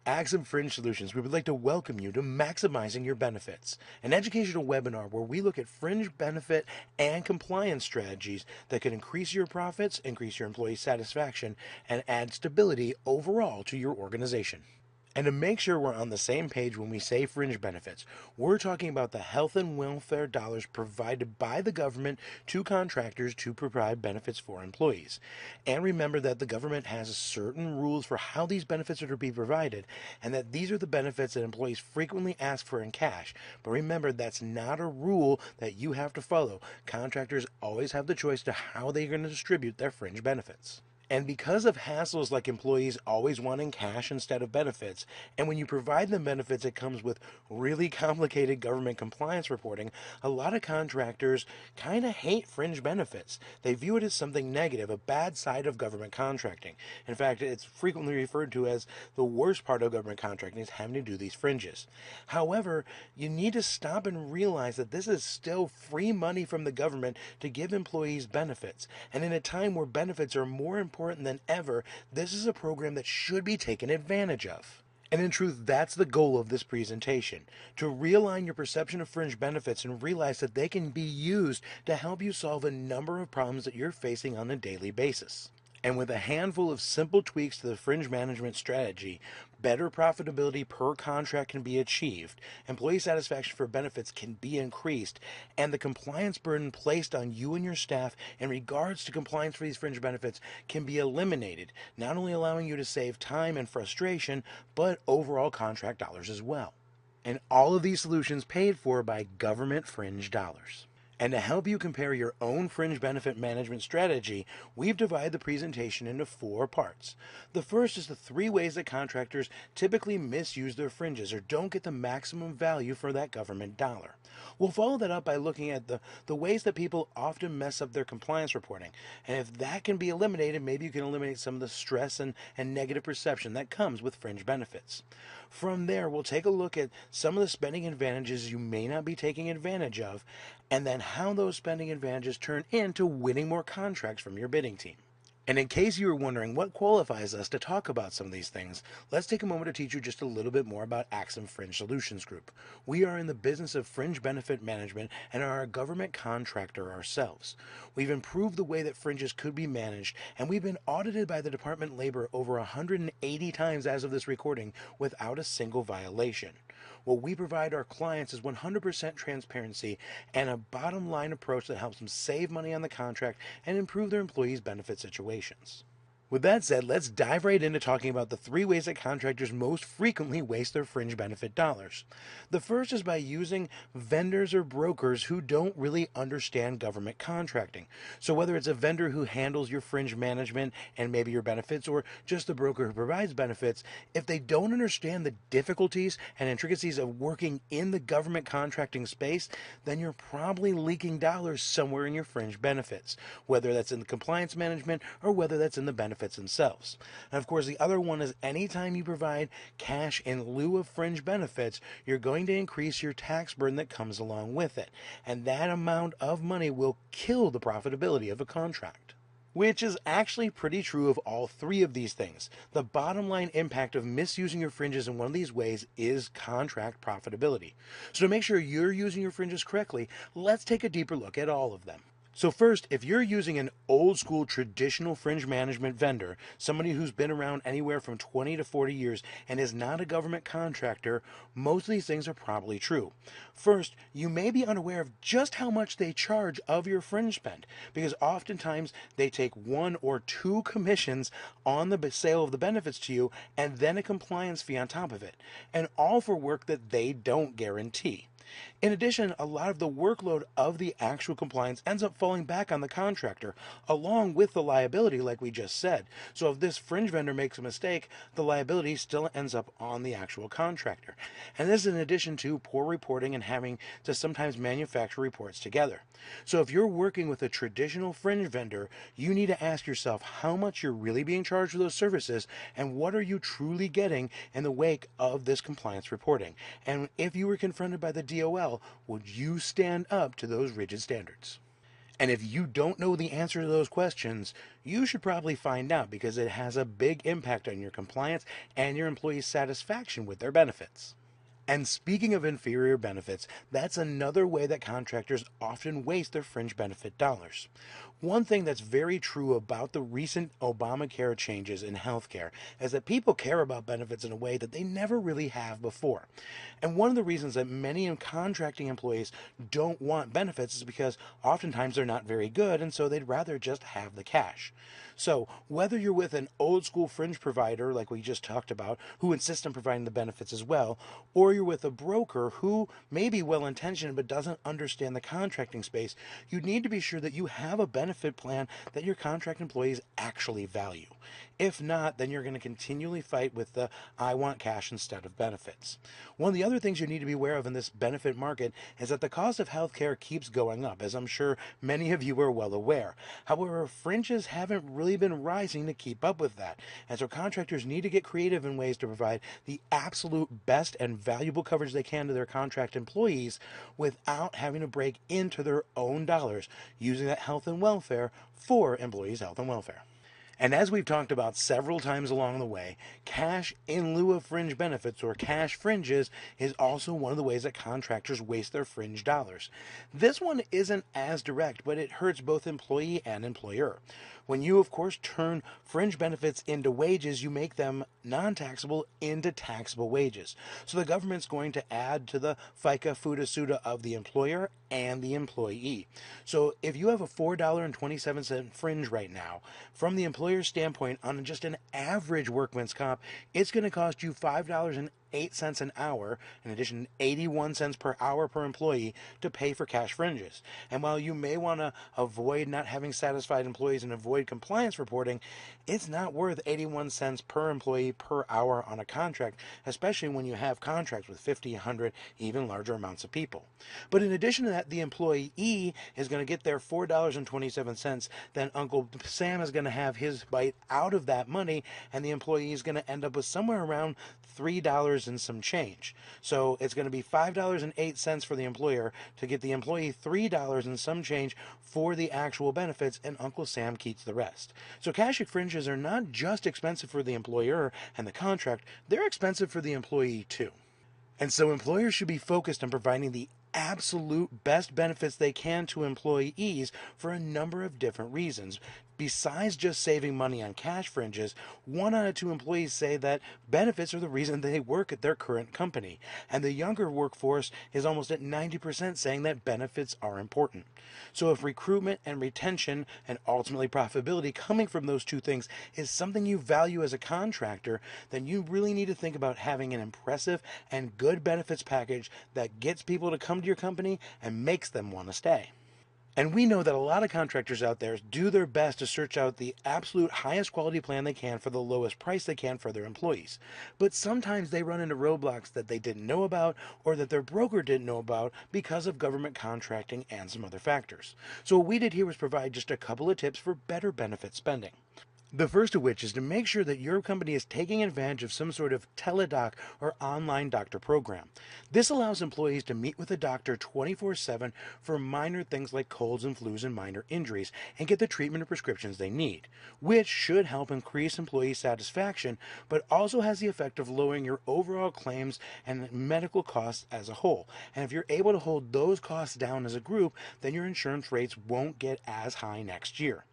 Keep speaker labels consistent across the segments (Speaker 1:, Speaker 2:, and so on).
Speaker 1: Axim Fringe Solutions, we would like to welcome you to Maximizing Your Benefits, an educational webinar where we look at fringe benefit and compliance strategies that can increase your profits, increase your employee satisfaction, and add stability overall to your organization. And to make sure we're on the same page when we say fringe benefits, we're talking about the health and welfare dollars provided by the government to contractors to provide benefits for employees. And remember that the government has certain rules for how these benefits are to be provided, and that these are the benefits that employees frequently ask for in cash. But remember, that's not a rule that you have to follow. Contractors always have the choice to how they're going to distribute their fringe benefits. And because of hassles like employees always wanting cash instead of benefits, and when you provide them benefits, it comes with really complicated government compliance reporting, a lot of contractors kind of hate fringe benefits. They view it as something negative, a bad side of government contracting. In fact, it's frequently referred to as the worst part of government contracting is having to do these fringes. However, you need to stop and realize that this is still free money from the government to give employees benefits. And in a time where benefits are more important than ever, this is a program that should be taken advantage of. And in truth, that's the goal of this presentation, to realign your perception of fringe benefits and realize that they can be used to help you solve a number of problems that you're facing on a daily basis. And with a handful of simple tweaks to the fringe management strategy, better profitability per contract can be achieved, employee satisfaction for benefits can be increased, and the compliance burden placed on you and your staff in regards to compliance for these fringe benefits can be eliminated, not only allowing you to save time and frustration, but overall contract dollars as well. And all of these solutions paid for by government fringe dollars. And to help you compare your own fringe benefit management strategy, we've divided the presentation into 4 parts. The first is the 3 ways that contractors typically misuse their fringes or don't get the maximum value for that government dollar. We'll follow that up by looking at the ways that people often mess up their compliance reporting. And if that can be eliminated, maybe you can eliminate some of the stress and negative perception that comes with fringe benefits. From there, we'll take a look at some of the spending advantages you may not be taking advantage of, and then how those spending advantages turn into winning more contracts from your bidding team. And in case you were wondering what qualifies us to talk about some of these things, let's take a moment to teach you just a little bit more about Axim Fringe Solutions Group. We are in the business of fringe benefit management and are a government contractor ourselves. We've improved the way that fringes could be managed, and we've been audited by the Department of Labor over 180 times as of this recording without a single violation. What we provide our clients is 100% transparency and a bottom line approach that helps them save money on the contract and improve their employees' benefit situations. With that said, let's dive right into talking about the 3 ways that contractors most frequently waste their fringe benefit dollars. The first is by using vendors or brokers who don't really understand government contracting. So whether it's a vendor who handles your fringe management and maybe your benefits, or just the broker who provides benefits, if they don't understand the difficulties and intricacies of working in the government contracting space, then you're probably leaking dollars somewhere in your fringe benefits, whether that's in the compliance management or whether that's in the benefits themselves. And of course, the other one is anytime you provide cash in lieu of fringe benefits, you're going to increase your tax burden that comes along with it. And that amount of money will kill the profitability of a contract. Which is actually pretty true of all 3 of these things. The bottom line impact of misusing your fringes in one of these ways is contract profitability. So to make sure you're using your fringes correctly, let's take a deeper look at all of them. So first, if you're using an old school traditional fringe management vendor, somebody who's been around anywhere from 20 to 40 years and is not a government contractor, most of these things are probably true. First, you may be unaware of just how much they charge of your fringe spend, because oftentimes they take 1 or 2 commissions on the sale of the benefits to you and then a compliance fee on top of it, and all for work that they don't guarantee. In addition, a lot of the workload of the actual compliance ends up falling back on the contractor, along with the liability like we just said. So if this fringe vendor makes a mistake, the liability still ends up on the actual contractor. And this is in addition to poor reporting and having to sometimes manufacture reports together. So if you're working with a traditional fringe vendor, you need to ask yourself how much you're really being charged for those services and what are you truly getting in the wake of this compliance reporting. And if you were confronted by the DOL, would you stand up to those rigid standards? And if you don't know the answer to those questions, you should probably find out because it has a big impact on your compliance and your employees' satisfaction with their benefits. And speaking of inferior benefits, that's another way that contractors often waste their fringe benefit dollars. One thing that's very true about the recent Obamacare changes in healthcare is that people care about benefits in a way that they never really have before. And one of the reasons that many contracting employees don't want benefits is because oftentimes they're not very good, and so they'd rather just have the cash. So, whether you're with an old school fringe provider like we just talked about, who insists on providing the benefits as well, or you're with a broker who may be well intentioned but doesn't understand the contracting space, you need to be sure that you have a benefit plan that your contract employees actually value. If not, then you're going to continually fight with the I want cash instead of benefits. One of the other things you need to be aware of in this benefit market is that the cost of healthcare keeps going up, as I'm sure many of you are well aware. However, fringes haven't really been rising to keep up with that, and so contractors need to get creative in ways to provide the absolute best and valuable coverage they can to their contract employees without having to break into their own dollars using that health and welfare for employees' health and welfare. And as we've talked about several times along the way, cash in lieu of fringe benefits, or cash fringes, is also one of the ways that contractors waste their fringe dollars. This one isn't as direct, but it hurts both employee and employer. When you, of course, turn fringe benefits into wages, you make them non-taxable into taxable wages. So the government's going to add to the FICA futa suta of the employer and the employee. So if you have a $4.27 fringe right now, from the employer's standpoint, on just an average workman's comp, it's going to cost you $5.08 an hour, in addition to 81 cents per hour per employee, to pay for cash fringes. And while you may want to avoid not having satisfied employees and avoid compliance reporting, it's not worth 81 cents per employee per hour on a contract, especially when you have contracts with 50, 100, even larger amounts of people. But in addition to that, the employee is going to get their $4.27, then Uncle Sam is going to have his bite out of that money, and the employee is going to end up with somewhere around $3 and some change. So it's going to be $5.08 for the employer to get the employee $3 and some change for the actual benefits, and Uncle Sam keeps the rest. So cash fringes are not just expensive for the employer and the contract, they're expensive for the employee too. And so employers should be focused on providing the absolute best benefits they can to employees for a number of different reasons. Besides just saving money on cash fringes, 1 out of 2 employees say that benefits are the reason they work at their current company. And the younger workforce is almost at 90% saying that benefits are important. So if recruitment and retention and ultimately profitability coming from those two things is something you value as a contractor, then you really need to think about having an impressive and good benefits package that gets people to come to your company and makes them want to stay. And we know that a lot of contractors out there do their best to search out the absolute highest quality plan they can for the lowest price they can for their employees. But sometimes they run into roadblocks that they didn't know about or that their broker didn't know about because of government contracting and some other factors. So what we did here was provide just a couple of tips for better benefit spending. The first of which is to make sure that your company is taking advantage of some sort of teledoc or online doctor program. This allows employees to meet with a doctor 24/7 for minor things like colds and flus and minor injuries and get the treatment and prescriptions they need, which should help increase employee satisfaction, but also has the effect of lowering your overall claims and medical costs as a whole. And if you're able to hold those costs down as a group, then your insurance rates won't get as high next year.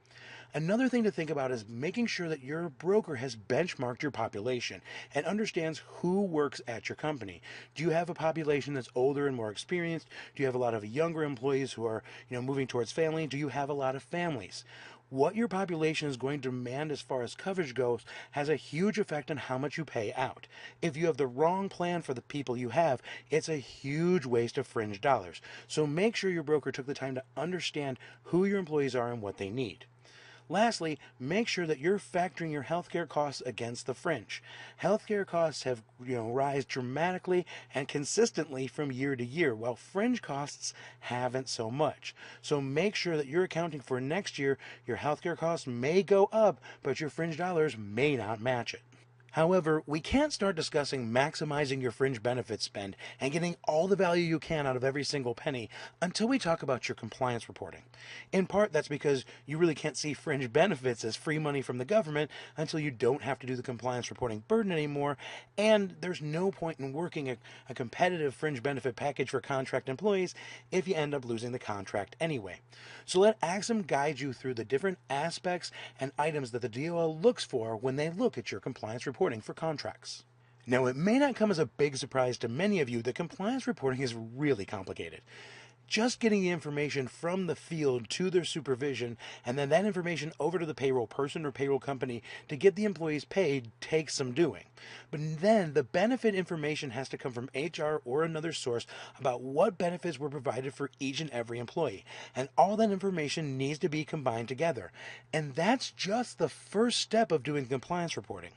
Speaker 1: Another thing to think about is making sure that your broker has benchmarked your population and understands who works at your company. Do you have a population that's older and more experienced? Do you have a lot of younger employees who are, moving towards family? Do you have a lot of families? What your population is going to demand as far as coverage goes has a huge effect on how much you pay out. If you have the wrong plan for the people you have, it's a huge waste of fringe dollars. So make sure your broker took the time to understand who your employees are and what they need. Lastly, make sure that you're factoring your healthcare costs against the fringe. Healthcare costs have rise dramatically and consistently from year to year, while fringe costs haven't so much. So make sure that you're accounting for next year. Your healthcare costs may go up, but your fringe dollars may not match it. However, we can't start discussing maximizing your fringe benefits spend and getting all the value you can out of every single penny until we talk about your compliance reporting. In part, that's because you really can't see fringe benefits as free money from the government until you don't have to do the compliance reporting burden anymore, and there's no point in working a competitive fringe benefit package for contract employees if you end up losing the contract anyway. So let Axim guide you through the different aspects and items that the DOL looks for when they look at your compliance reporting for contracts. Now, it may not come as a big surprise to many of you that compliance reporting is really complicated. Just getting the information from the field to their supervision and then that information over to the payroll person or payroll company to get the employees paid takes some doing. But then the benefit information has to come from HR or another source about what benefits were provided for each and every employee. And all that information needs to be combined together. And that's just the first step of doing compliance reporting.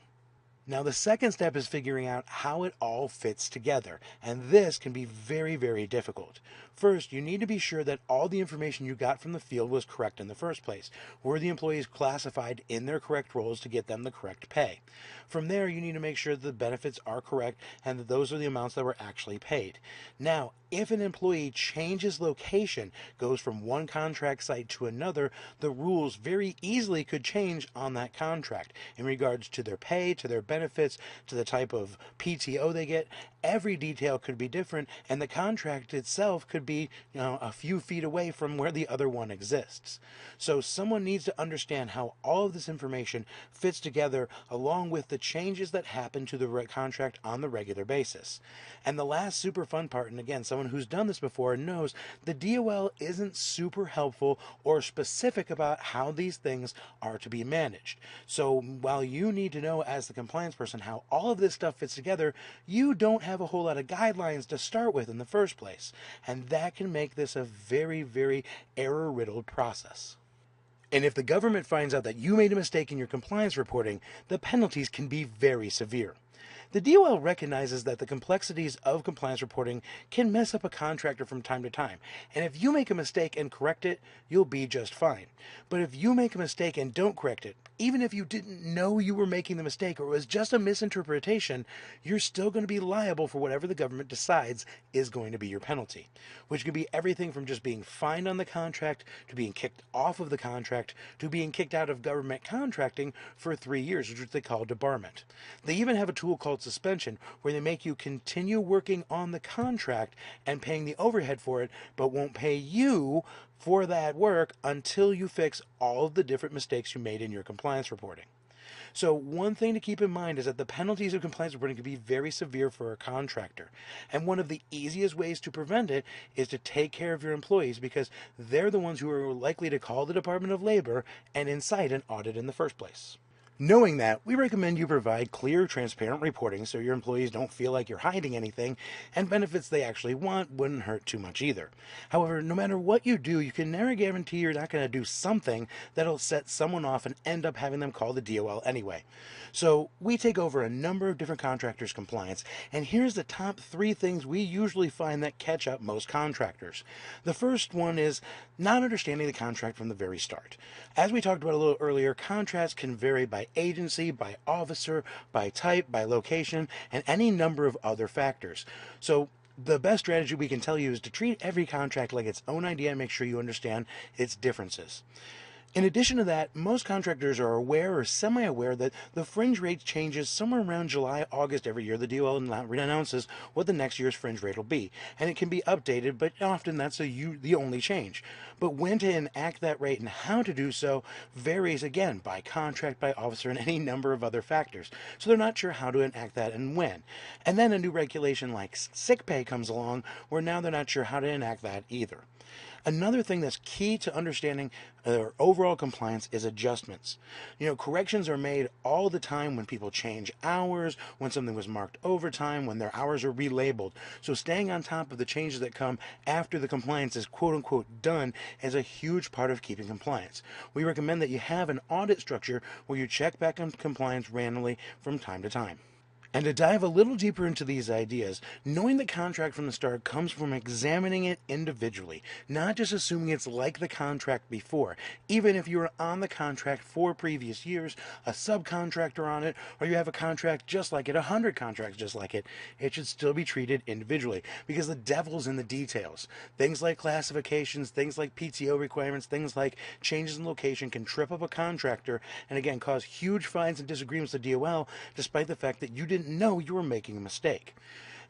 Speaker 1: Now, the second step is figuring out how it all fits together, and this can be very, very difficult. First, you need to be sure that all the information you got from the field was correct in the first place. Were the employees classified in their correct roles to get them the correct pay? From there, you need to make sure that the benefits are correct and that those are the amounts that were actually paid. Now, if an employee changes location, goes from one contract site to another, the rules very easily could change on that contract in regards to their pay, to their benefits, to the type of PTO they get. Every detail could be different, and the contract itself could be, a few feet away from where the other one exists. So someone needs to understand how all of this information fits together along with the changes that happen to the contract on the regular basis. And the last super fun part, and again, someone who's done this before knows the DOL isn't super helpful or specific about how these things are to be managed. So while you need to know as the compliance person how all of this stuff fits together, you don't have a whole lot of guidelines to start with in the first place. And that can make this a very, very error-riddled process. And if the government finds out that you made a mistake in your compliance reporting, the penalties can be very severe. The DOL recognizes that the complexities of compliance reporting can mess up a contractor from time to time, and if you make a mistake and correct it, you'll be just fine. But if you make a mistake and don't correct it, even if you didn't know you were making the mistake or it was just a misinterpretation, you're still going to be liable for whatever the government decides is going to be your penalty, which could be everything from just being fined on the contract to being kicked off of the contract to being kicked out of government contracting for 3 years, which they call debarment. They even have a tool called suspension where they make you continue working on the contract and paying the overhead for it, but won't pay you for that work until you fix all of the different mistakes you made in your compliance reporting. So one thing to keep in mind is that the penalties of compliance reporting can be very severe for a contractor. And one of the easiest ways to prevent it is to take care of your employees because they're the ones who are likely to call the Department of Labor and incite an audit in the first place. Knowing that, we recommend you provide clear, transparent reporting so your employees don't feel like you're hiding anything, and benefits they actually want wouldn't hurt too much either. However, no matter what you do, you can never guarantee you're not going to do something that'll set someone off and end up having them call the DOL anyway. So we take over a number of different contractors' compliance, and here's the top 3 things we usually find that catch up most contractors. The first one is not understanding the contract from the very start. As we talked about a little earlier, contracts can vary by agency, by officer, by type, by location, and any number of other factors. So the best strategy we can tell you is to treat every contract like its own idea and make sure you understand its differences. In addition to that, most contractors are aware or semi-aware that the fringe rate changes somewhere around July, August every year. The DOL announces what the next year's fringe rate will be, and it can be updated, but often that's the only change. But when to enact that rate and how to do so varies again by contract, by officer, and any number of other factors. So they're not sure how to enact that and when. And then a new regulation like sick pay comes along where now they're not sure how to enact that either. Another thing that's key to understanding overall compliance is adjustments. Corrections are made all the time when people change hours, when something was marked overtime, when their hours are relabeled. So staying on top of the changes that come after the compliance is quote-unquote done is a huge part of keeping compliance. We recommend that you have an audit structure where you check back on compliance randomly from time to time. And to dive a little deeper into these ideas, knowing the contract from the start comes from examining it individually, not just assuming it's like the contract before. Even if you were on the contract for previous years, a subcontractor on it, or you have a contract just like it, 100 contracts just like it should still be treated individually because the devil's in the details. Things like classifications, things like PTO requirements, things like changes in location can trip up a contractor and again cause huge fines and disagreements to DOL despite the fact that you didn't know you were making a mistake.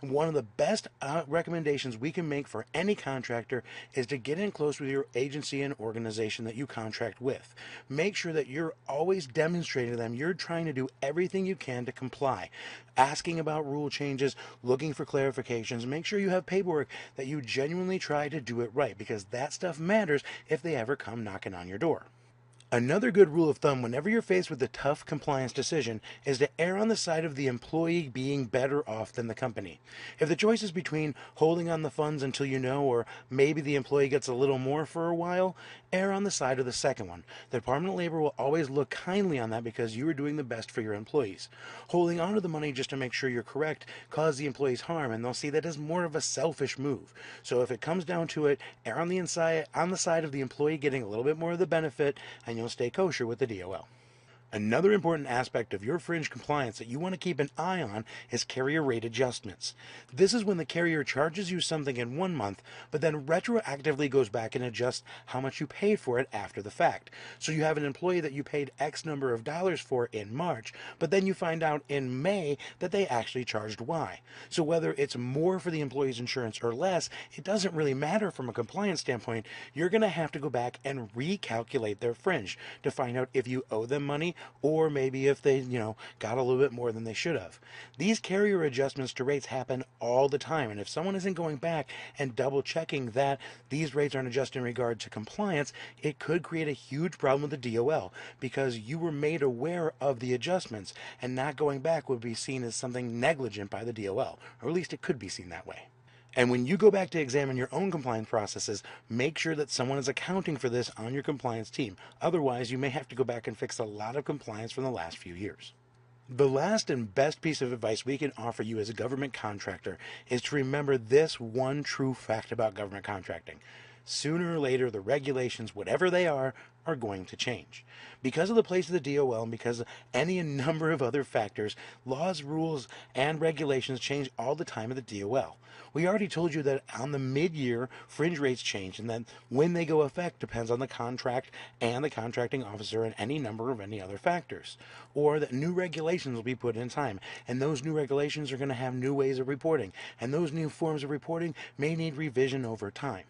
Speaker 1: And one of the best recommendations we can make for any contractor is to get in close with your agency and organization that you contract with. Make sure that you're always demonstrating to them you're trying to do everything you can to comply. Asking about rule changes, looking for clarifications, make sure you have paperwork that you genuinely try to do it right because that stuff matters if they ever come knocking on your door. Another good rule of thumb whenever you're faced with a tough compliance decision is to err on the side of the employee being better off than the company. If the choice is between holding on the funds until you know or maybe the employee gets a little more for a while, err on the side of the second one. The Department of Labor will always look kindly on that because you are doing the best for your employees. Holding on to the money just to make sure you're correct causes the employees harm and they'll see that as more of a selfish move. So if it comes down to it, err on the side of the employee getting a little bit more of the benefit and you'll stay kosher with the DOL. Another important aspect of your fringe compliance that you want to keep an eye on is carrier rate adjustments. This is when the carrier charges you something in 1 month, but then retroactively goes back and adjusts how much you paid for it after the fact. So you have an employee that you paid X number of dollars for in March, but then you find out in May that they actually charged Y. So whether it's more for the employee's insurance or less, it doesn't really matter from a compliance standpoint. You're going to have to go back and recalculate their fringe to find out if you owe them money or maybe if they, got a little bit more than they should have. These carrier adjustments to rates happen all the time, and if someone isn't going back and double checking that these rates aren't adjusted in regard to compliance, it could create a huge problem with the DOL because you were made aware of the adjustments, and not going back would be seen as something negligent by the DOL, or at least it could be seen that way. And when you go back to examine your own compliance processes, make sure that someone is accounting for this on your compliance team. Otherwise, you may have to go back and fix a lot of compliance from the last few years. The last and best piece of advice we can offer you as a government contractor is to remember this one true fact about government contracting. Sooner or later, the regulations, whatever they are going to change. Because of the place of the DOL and because of any number of other factors, laws, rules, and regulations change all the time at the DOL. We already told you that on the mid-year, fringe rates change, and that when they go effect depends on the contract and the contracting officer and any number of any other factors. Or that new regulations will be put in time, and those new regulations are going to have new ways of reporting, and those new forms of reporting may need revision over time.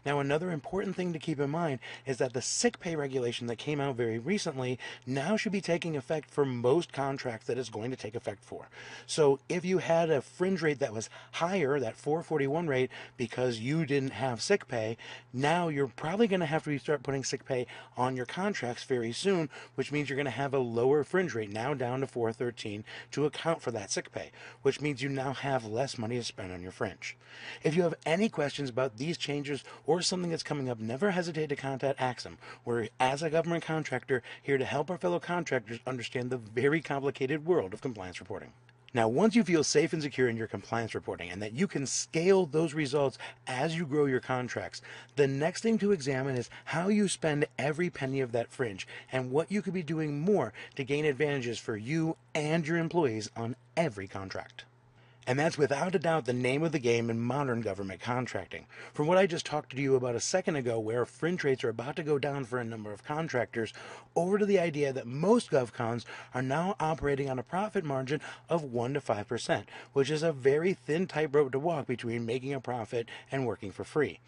Speaker 1: Now, another important thing to keep in mind is that the sick pay regulation that came out very recently now should be taking effect for most contracts that it's going to take effect for. So if you had a fringe rate that was higher, that 441 rate, because you didn't have sick pay, now you're probably going to have to start putting sick pay on your contracts very soon, which means you're going to have a lower fringe rate, now down to 413, to account for that sick pay, which means you now have less money to spend on your fringe. If you have any questions about these changes or something that's coming up, never hesitate to contact Axim. We're, as a government contractor, here to help our fellow contractors understand the very complicated world of compliance reporting. Now, once you feel safe and secure in your compliance reporting and that you can scale those results as you grow your contracts, the next thing to examine is how you spend every penny of that fringe and what you could be doing more to gain advantages for you and your employees on every contract. And that's without a doubt the name of the game in modern government contracting. From what I just talked to you about a second ago, where fringe rates are about to go down for a number of contractors, over to the idea that most GovCons are now operating on a profit margin of 1 to 5%, which is a very thin tightrope to walk between making a profit and working for free.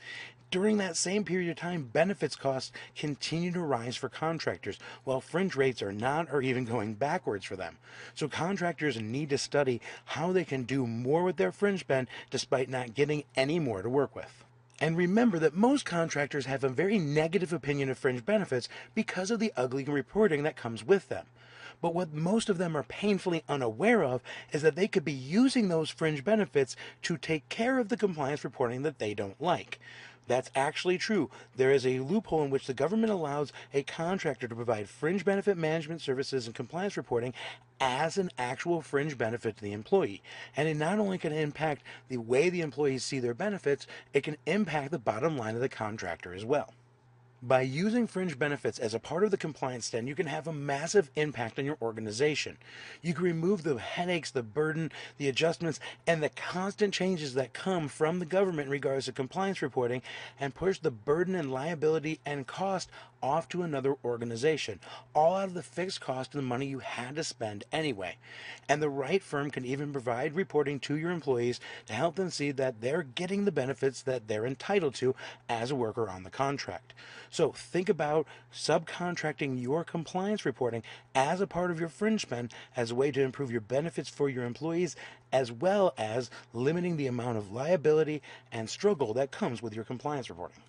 Speaker 1: During that same period of time, benefits costs continue to rise for contractors, while fringe rates are not or even going backwards for them. So contractors need to study how they can do more with their fringe spend despite not getting any more to work with. And remember that most contractors have a very negative opinion of fringe benefits because of the ugly reporting that comes with them. But what most of them are painfully unaware of is that they could be using those fringe benefits to take care of the compliance reporting that they don't like. That's actually true. There is a loophole in which the government allows a contractor to provide fringe benefit management services and compliance reporting as an actual fringe benefit to the employee. And it not only can impact the way the employees see their benefits, it can impact the bottom line of the contractor as well. By using fringe benefits as a part of the compliance stand, you can have a massive impact on your organization. You can remove the headaches, the burden, the adjustments, and the constant changes that come from the government in regards to compliance reporting and push the burden and liability and cost off to another organization, all out of the fixed cost of the money you had to spend anyway. And the right firm can even provide reporting to your employees to help them see that they're getting the benefits that they're entitled to as a worker on the contract. So think about subcontracting your compliance reporting as a part of your fringe spend as a way to improve your benefits for your employees, as well as limiting the amount of liability and struggle that comes with your compliance reporting.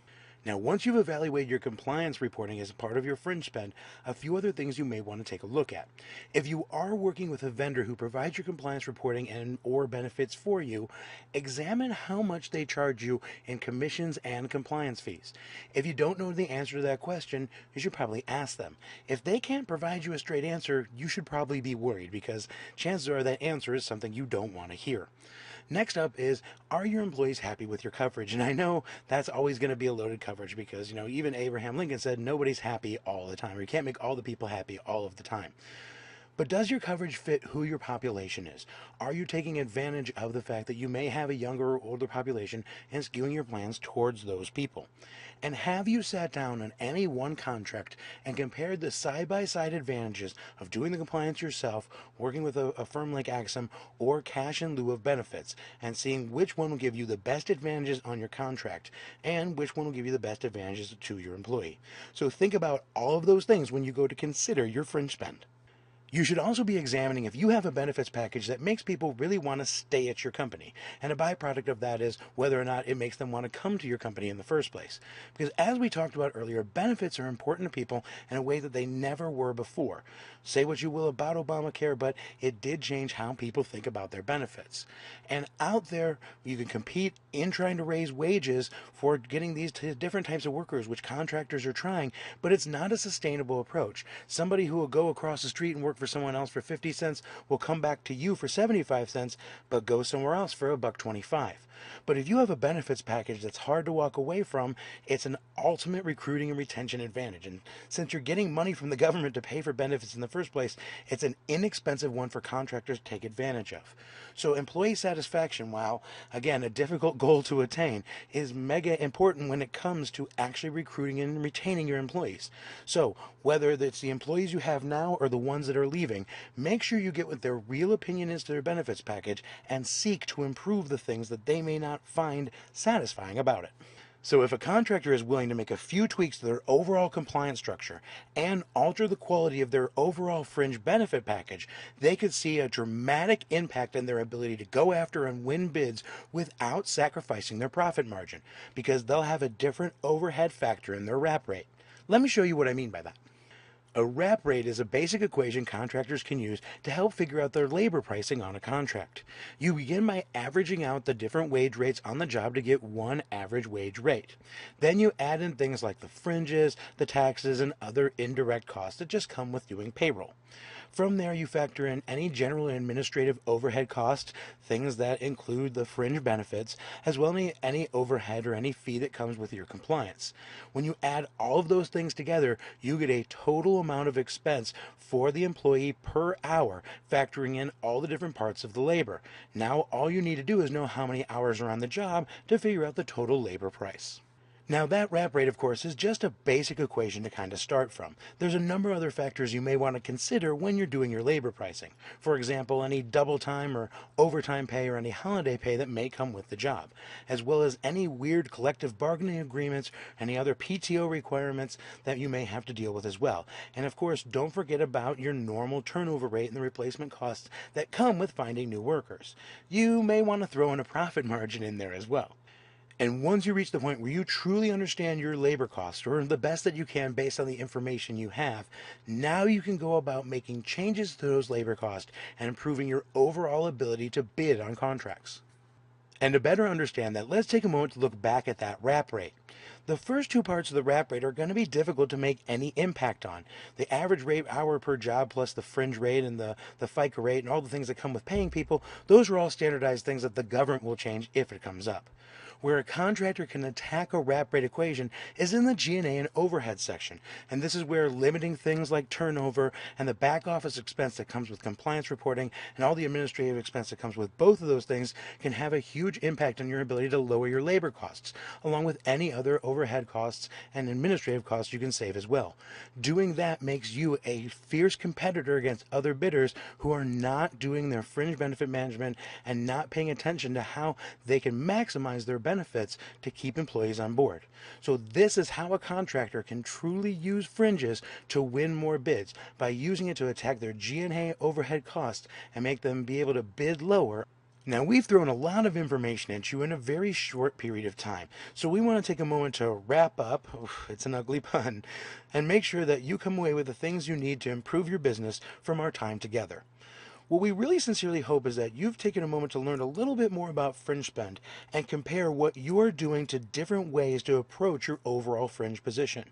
Speaker 1: Now, once you've evaluated your compliance reporting as a part of your fringe spend, a few other things you may want to take a look at. If you are working with a vendor who provides your compliance reporting and or benefits for you, examine how much they charge you in commissions and compliance fees. If you don't know the answer to that question, you should probably ask them. If they can't provide you a straight answer, you should probably be worried because chances are that answer is something you don't want to hear. Next up is, are your employees happy with your coverage? And I know that's always going to be a loaded coverage because, even Abraham Lincoln said nobody's happy all the time. Or you can't make all the people happy all of the time. But does your coverage fit who your population is? Are you taking advantage of the fact that you may have a younger or older population and skewing your plans towards those people? And have you sat down on any one contract and compared the side-by-side advantages of doing the compliance yourself, working with a firm like Axim, or cash in lieu of benefits, and seeing which one will give you the best advantages on your contract and which one will give you the best advantages to your employee? So think about all of those things when you go to consider your fringe spend. You should also be examining if you have a benefits package that makes people really want to stay at your company. And a byproduct of that is whether or not it makes them want to come to your company in the first place. Because as we talked about earlier, benefits are important to people in a way that they never were before. Say what you will about Obamacare, but it did change how people think about their benefits. And out there, you can compete in trying to raise wages for getting these different types of workers, which contractors are trying, but it's not a sustainable approach. Somebody who will go across the street and work for someone else for 50 cents will come back to you for 75 cents, but go somewhere else for $1.25. But if you have a benefits package that's hard to walk away from, it's an ultimate recruiting and retention advantage. And since you're getting money from the government to pay for benefits in the first place, it's an inexpensive one for contractors to take advantage of. So employee satisfaction, while again a difficult goal to attain, is mega important when it comes to actually recruiting and retaining your employees. So whether it's the employees you have now or the ones that are leaving, make sure you get what their real opinion is to their benefits package and seek to improve the things that they may not find satisfying about it. So if a contractor is willing to make a few tweaks to their overall compliance structure and alter the quality of their overall fringe benefit package, they could see a dramatic impact in their ability to go after and win bids without sacrificing their profit margin, because they'll have a different overhead factor in their wrap rate. Let me show you what I mean by that. A wrap rate is a basic equation contractors can use to help figure out their labor pricing on a contract. You begin by averaging out the different wage rates on the job to get one average wage rate. Then you add in things like the fringes, the taxes, and other indirect costs that just come with doing payroll. From there, you factor in any general and administrative overhead costs, things that include the fringe benefits, as well as any overhead or any fee that comes with your compliance. When you add all of those things together, you get a total amount of expense for the employee per hour, factoring in all the different parts of the labor. Now, all you need to do is know how many hours are on the job to figure out the total labor price. Now that wrap rate, of course, is just a basic equation to kind of start from. There's a number of other factors you may want to consider when you're doing your labor pricing. For example, any double time or overtime pay or any holiday pay that may come with the job, as well as any weird collective bargaining agreements, any other PTO requirements that you may have to deal with as well. And of course, don't forget about your normal turnover rate and the replacement costs that come with finding new workers. You may want to throw in a profit margin in there as well. And once you reach the point where you truly understand your labor costs, or the best that you can based on the information you have, now you can go about making changes to those labor costs and improving your overall ability to bid on contracts. And to better understand that, let's take a moment to look back at that wrap rate. The first two parts of the wrap rate are going to be difficult to make any impact on. The average rate hour per job plus the fringe rate and the FICA rate and all the things that come with paying people, those are all standardized things that the government will change if it comes up. Where a contractor can attack a wrap rate equation is in the G&A and overhead section. And this is where limiting things like turnover and the back office expense that comes with compliance reporting and all the administrative expense that comes with both of those things can have a huge impact on your ability to lower your labor costs, along with any other overhead costs and administrative costs you can save as well. Doing that makes you a fierce competitor against other bidders who are not doing their fringe benefit management and not paying attention to how they can maximize their benefits to keep employees on board. So this is how a contractor can truly use fringes to win more bids, by using it to attack their G&A overhead costs and make them be able to bid lower. Now, we've thrown a lot of information at you in a very short period of time, so we want to take a moment to wrap up, it's an ugly pun, and make sure that you come away with the things you need to improve your business from our time together. What we really sincerely hope is that you've taken a moment to learn a little bit more about fringe spend and compare what you're doing to different ways to approach your overall fringe position.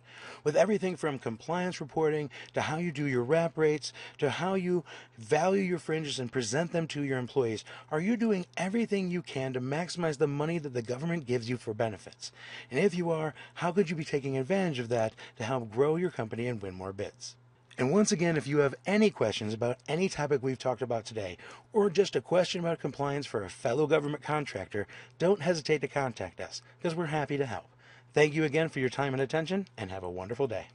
Speaker 1: With everything from compliance reporting to how you do your wrap rates to how you value your fringes and present them to your employees, are you doing everything you can to maximize the money that the government gives you for benefits? And if you are, how could you be taking advantage of that to help grow your company and win more bids? And once again, if you have any questions about any topic we've talked about today, or just a question about compliance for a fellow government contractor, don't hesitate to contact us, because we're happy to help. Thank you again for your time and attention, and have a wonderful day.